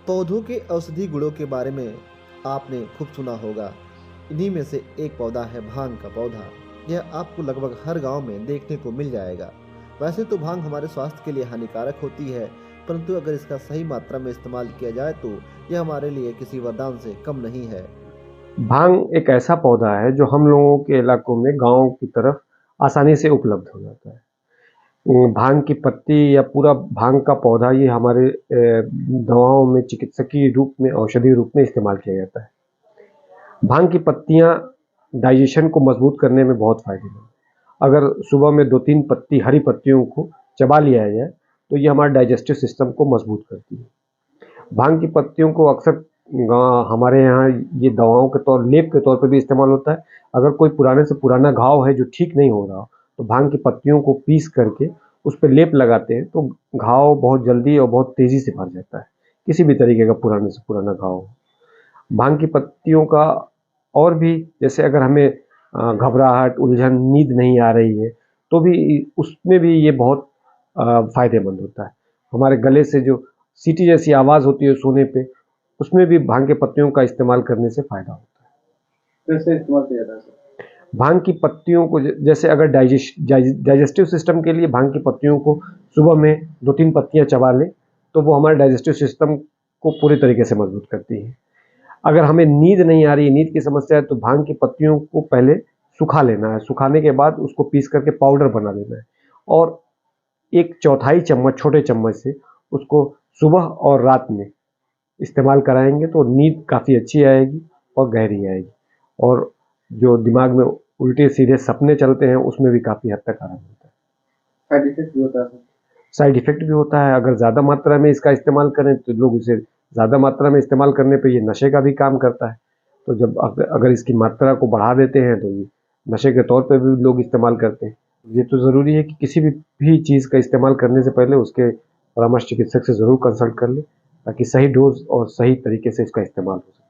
पौधों के औषधि गुणों के बारे में आपने खूब सुना होगा। इन्हीं में से एक पौधा है भांग का पौधा। यह आपको लगभग हर गांव में देखने को मिल जाएगा। वैसे तो भांग हमारे स्वास्थ्य के लिए हानिकारक होती है, परंतु अगर इसका सही मात्रा में इस्तेमाल किया जाए तो यह हमारे लिए किसी वरदान से कम नहीं है। भांग एक ऐसा पौधा है जो हम लोगों के इलाकों में गाँव की तरफ आसानी से उपलब्ध हो जाता है। भांग की पत्ती या पूरा भांग का पौधा ये हमारे दवाओं में चिकित्सकीय रूप में औषधि रूप में इस्तेमाल किया जाता है। भांग की पत्तियां डाइजेशन को मजबूत करने में बहुत फायदेमंद है। अगर सुबह में 2-3 पत्ती हरी पत्तियों को चबा लिया जाए तो ये हमारे डाइजेस्टिव सिस्टम को मजबूत करती है। भांग की पत्तियों को अक्सर हमारे यहाँ ये दवाओं के तौर लेप के तौर पे भी इस्तेमाल होता है। अगर कोई पुराने से पुराना घाव है जो ठीक नहीं हो रहा तो भांग की पत्तियों को पीस करके उस पे लेप लगाते हैं तो घाव बहुत जल्दी और बहुत तेजी से भर जाता है। किसी भी तरीके का पुराने से पुराना घाव हो। भांग की पत्तियों का और भी जैसे अगर हमें घबराहट, उलझन, नींद नहीं आ रही है तो भी उसमें भी ये बहुत फायदेमंद होता है। हमारे गले से जो सीटी जैसी आवाज़ होती है सोने पे, उसमें भी भांग के पत्तियों का इस्तेमाल करने से फ़ायदा होता है। कैसे इस्तेमाल किया जाता है सर? भांग की पत्तियों को जैसे अगर डाइजेस्टिव सिस्टम के लिए भांग की पत्तियों को सुबह में 2-3 पत्तियाँ चबा लें, तो वो हमारे डाइजेस्टिव सिस्टम को पूरे तरीके से मजबूत करती है। अगर हमें नींद नहीं आ रही है, नींद की समस्या है, तो भांग की पत्तियों को पहले सुखा लेना है। सुखाने के बाद उसको पीस करके पाउडर बना लेना है और 1/4 चम्मच छोटे चम्मच से उसको सुबह और रात में इस्तेमाल कराएँगे तो नींद काफ़ी अच्छी आएगी और गहरी आएगी और जो दिमाग में उल्टे-सीधे सपने चलते हैं, उसमें भी काफ़ी हद तक आराम मिलता है। साइड इफेक्ट भी होता है सर? साइड इफ़ेक्ट भी होता है, अगर ज़्यादा मात्रा में इसका इस्तेमाल करें तो लोग इसे ज़्यादा मात्रा में इस्तेमाल करने पे ये नशे का भी काम करता है। तो जब अगर इसकी मात्रा को बढ़ा देते हैं तो ये नशे के तौर पे भी लोग इस्तेमाल करते हैं। ये तो ज़रूरी है कि किसी भी चीज़ का इस्तेमाल करने से पहले उसके परामर्श चिकित्सक से ज़रूर कंसल्ट कर लें, ताकि सही डोज़ और सही तरीके से इसका इस्तेमाल हो सके।